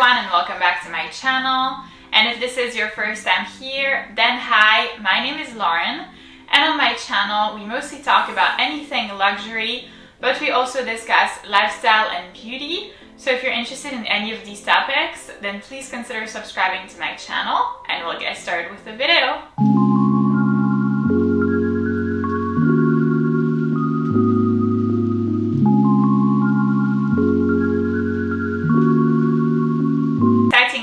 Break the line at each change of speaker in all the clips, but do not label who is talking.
everyone and welcome back to my channel. And if this is your first time here, then hi, my name is Lauren, and on my channel we mostly talk about anything luxury, but we also discuss lifestyle and beauty. So if you're interested in any of these topics, then please consider subscribing to my channel and we'll get started with the video.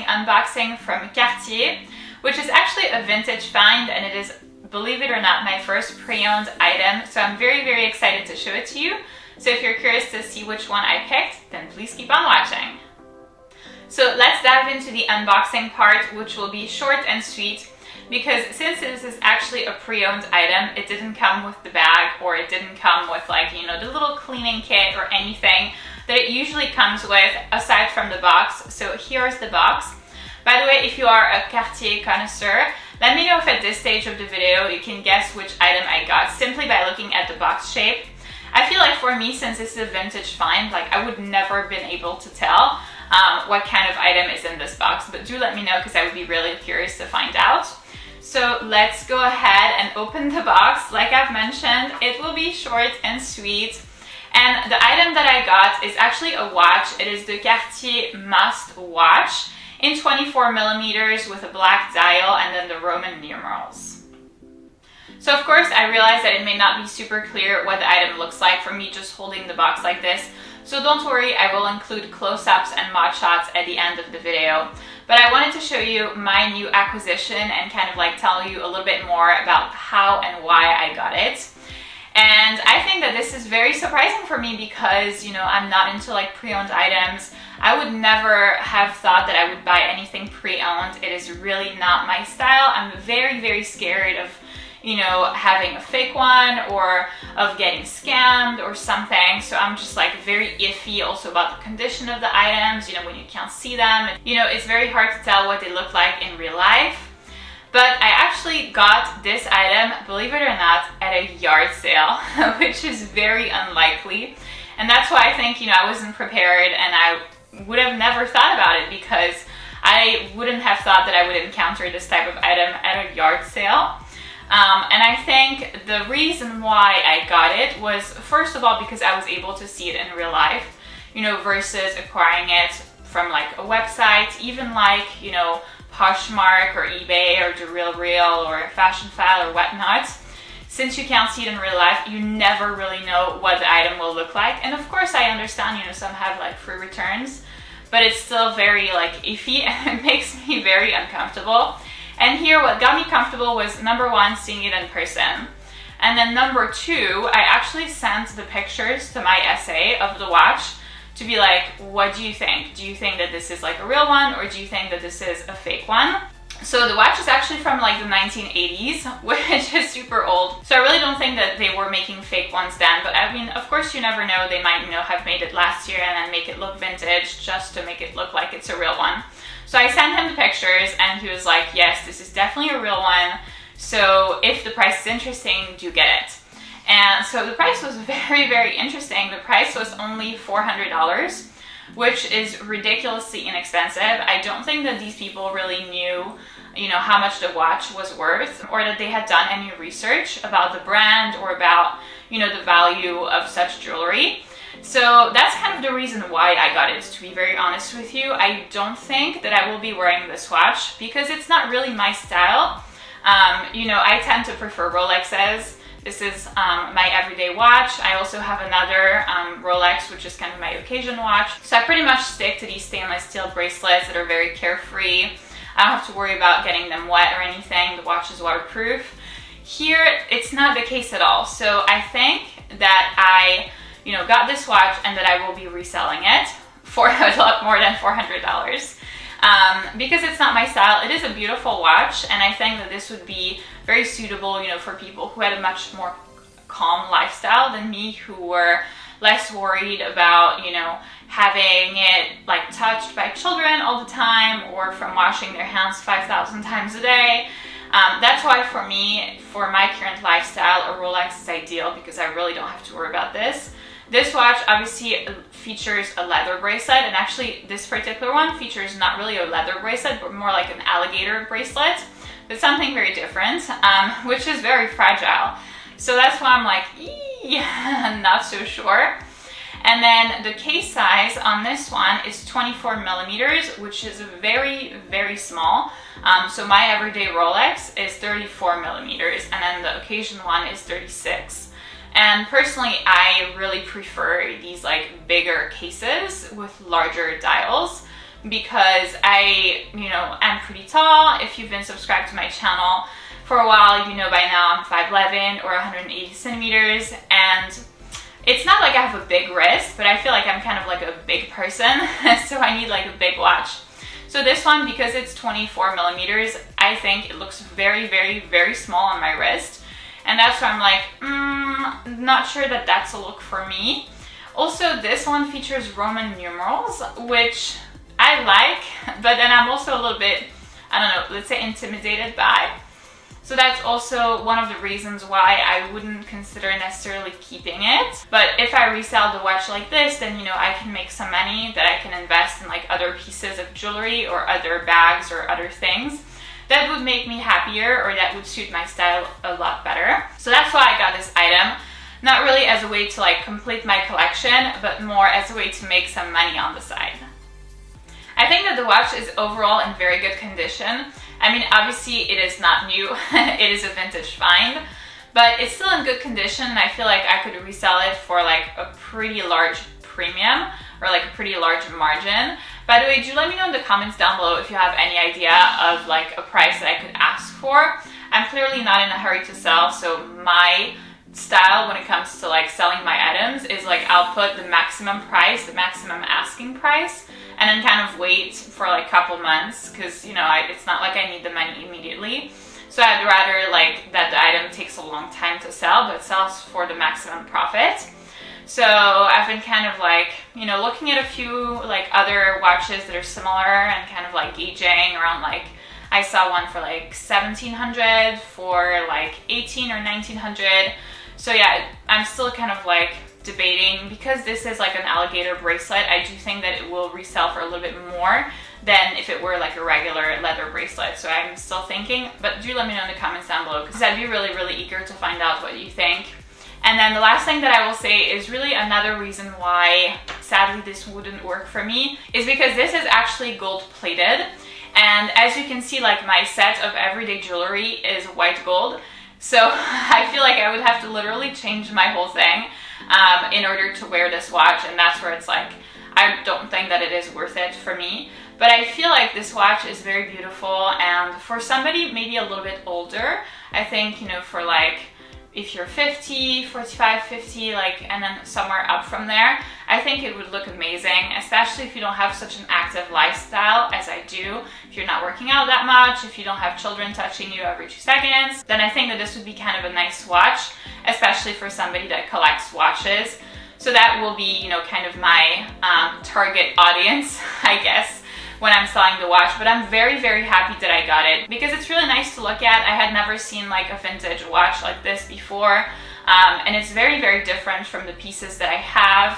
Unboxing from Cartier, which is actually a vintage find, and it is, believe it or not, my first pre-owned item, so I'm very excited to show it to you. So if you're curious to see which one I picked, then please keep on watching. So let's dive into the unboxing part, which will be short and sweet, because since this is actually a pre-owned item, it didn't come with the bag, or it didn't come with, like, you know, the little cleaning kit or anything that it usually comes with aside from the box. So here's the box. By the way, if you are a Cartier connoisseur, let me know if at this stage of the video you can guess which item I got simply by looking at the box shape. I feel like for me, since this is a vintage find, like I would never have been able to tell what kind of item is in this box, but do let me know because I would be really curious to find out. So let's go ahead and open the box. Like I've mentioned, it will be short and sweet. And the item that I got is actually a watch. It is the Cartier Must watch in 24 millimeters with a black dial and then the Roman numerals. So of course I realize that it may not be super clear what the item looks like from me just holding the box like this. So don't worry, I will include close-ups and mod shots at the end of the video. But I wanted to show you my new acquisition and kind of like tell you a little bit more about how and why I got it. And I think that this is very surprising for me because, you know, I'm not into like pre-owned items. I would never have thought that I would buy anything pre-owned. It is really not my style. I'm very scared of, you know, having a fake one or of getting scammed or something. So I'm just like very iffy also about the condition of the items, you know, when you can't see them. You know, it's very hard to tell what they look like in real life. But I actually got this item, believe it or not, at a yard sale, which is very unlikely. And that's why I think, you know, I wasn't prepared and I would have never thought about it because I wouldn't have thought that I would encounter this type of item at a yard sale. And I think the reason why I got it was, first of all, because I was able to see it in real life, you know, versus acquiring it from like a website, even like, you know, Poshmark or eBay or The RealReal or Fashion File or whatnot. Since you can't see it in real life, you never really know what the item will look like. And of course I understand, you know, some have like free returns, but it's still very like iffy and it makes me very uncomfortable. And here what got me comfortable was number one, seeing it in person. And then number two, I actually sent the pictures to my SA of the watch to be like, what do you think? Do you think that this is like a real one or do you think that this is a fake one? So the watch is actually from like the 1980s, which is super old. So I really don't think that they were making fake ones then, but I mean, of course you never know, they might, you know, have made it last year and then make it look vintage just to make it look like it's a real one. So I sent him the pictures and he was like, yes, this is definitely a real one. So if the price is interesting, do get it. And so the price was very interesting. The price was only $400, which is ridiculously inexpensive. I don't think that these people really knew, you know, how much the watch was worth or that they had done any research about the brand or about, you know, the value of such jewelry. So that's kind of the reason why I got it, to be very honest with you. I don't think that I will be wearing this watch because it's not really my style. You know, I tend to prefer Rolexes. This is my everyday watch. I also have another Rolex, which is kind of my occasion watch. So I pretty much stick to these stainless steel bracelets that are very carefree. I don't have to worry about getting them wet or anything. The watch is waterproof. Here, it's not the case at all. So I think that I, you know, got this watch and that I will be reselling it for a lot more than $400. Because it's not my style. It is a beautiful watch, and I think that this would be very suitable, you know, for people who had a much more calm lifestyle than me, who were less worried about, you know, having it like touched by children all the time or from washing their hands 5,000 times a day. That's why for me, for my current lifestyle, a Rolex is ideal because I really don't have to worry about this. This watch obviously features a leather bracelet, and actually this particular one features not really a leather bracelet, but more like an alligator bracelet, but something very different, which is very fragile. So that's why I'm like, not so sure. And then the case size on this one is 24 millimeters, which is very, very small. So my everyday Rolex is 34 millimeters, and then the occasion one is 36. And personally, I really prefer these like bigger cases with larger dials because I'm pretty tall. If you've been subscribed to my channel for a while, you know by now I'm 5'11" or 180 centimeters, and it's not like I have a big wrist, but I feel like I'm kind of like a big person, so I need like a big watch. So this one, because it's 24 millimeters, I think it looks very, very, very small on my wrist. And that's why I'm like, not sure that that's a look for me. Also, this one features Roman numerals, which I like, but then I'm also a little bit, I don't know, let's say intimidated by. So that's also one of the reasons why I wouldn't consider necessarily keeping it. But if I resell the watch like this, then I can make some money that I can invest in like other pieces of jewelry or other bags or other things that would make me happier or that would suit my style a lot better. So that's why I got this item. Not really as a way to like complete my collection, but more as a way to make some money on the side. I think that the watch is overall in very good condition. I mean, obviously it is not new, it is a vintage find, but it's still in good condition, and I feel like I could resell it for like a pretty large premium or like a pretty large margin. By the way, do let me know in the comments down below if you have any idea of like a price that I could ask for. I'm clearly not in a hurry to sell, so my style when it comes to like selling my items is like I'll put the maximum price, the maximum asking price, and then kind of wait for like a couple months because it's not like I need the money immediately. So I'd rather like that the item takes a long time to sell but sells for the maximum profit. So I've been kind of like looking at a few like other watches that are similar and kind of like gauging around, like I saw one for like 1700, for like 18 or 1900. So yeah, I'm still kind of like debating, because this is like an alligator bracelet. I do think that it will resell for a little bit more than if it were like a regular leather bracelet. So I'm still thinking, but do let me know in the comments down below because I'd be really, really eager to find out what you think. And then the last thing that I will say is really another reason why sadly this wouldn't work for me is because this is actually gold plated. And as you can see, like my set of everyday jewelry is white gold. So I feel like I would have to literally change my whole thing in order to wear this watch, and that's where it's like I don't think that it is worth it for me. But I feel like this watch is very beautiful, and for somebody maybe a little bit older, I think for like if you're 50, 45, 50, like, and then somewhere up from there, I think it would look amazing, especially if you don't have such an active lifestyle as I do. If you're not working out that much, if you don't have children touching you every 2 seconds, then I think that this would be kind of a nice watch, especially for somebody that collects watches. So that will be, kind of my target audience, I guess, when I'm selling the watch. But I'm very, very happy that I got it because it's really nice to look at. I had never seen like a vintage watch like this before, and it's very, very different from the pieces that I have.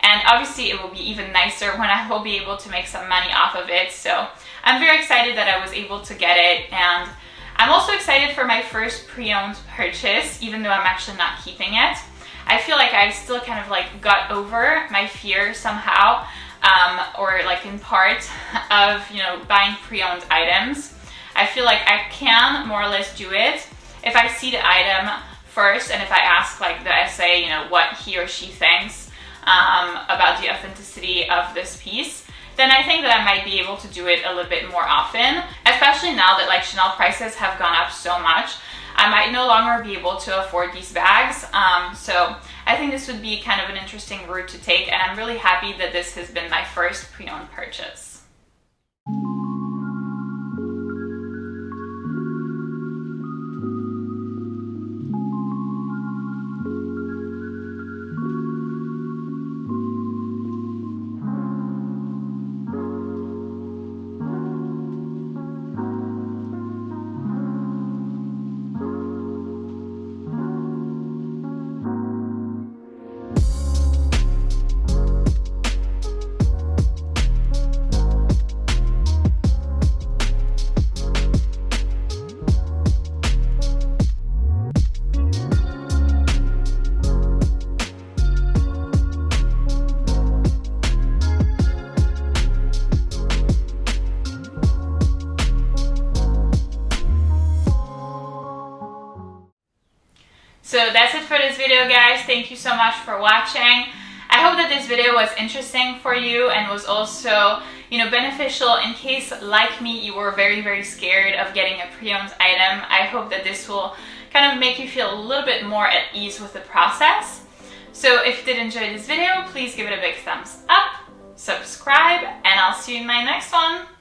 And obviously it will be even nicer when I will be able to make some money off of it. So I'm very excited that I was able to get it, and I'm also excited for my first pre-owned purchase, even though I'm actually not keeping it. I feel like I still kind of like got over my fear somehow, or like in part of buying pre-owned items. I feel like I can more or less do it if I see the item first, and if I ask like the SA what he or she thinks about the authenticity of this piece, then I think that I might be able to do it a little bit more often, especially now that like Chanel prices have gone up so much. I might no longer be able to afford these bags. So I think this would be kind of an interesting route to take, and I'm really happy that this has been my first pre-owned purchase. So that's it for this video, guys. Thank you so much for watching. I hope that this video was interesting for you and was also, beneficial in case, like me, you were very, very scared of getting a pre-owned item. I hope that this will kind of make you feel a little bit more at ease with the process. So if you did enjoy this video, please give it a big thumbs up, subscribe, and I'll see you in my next one.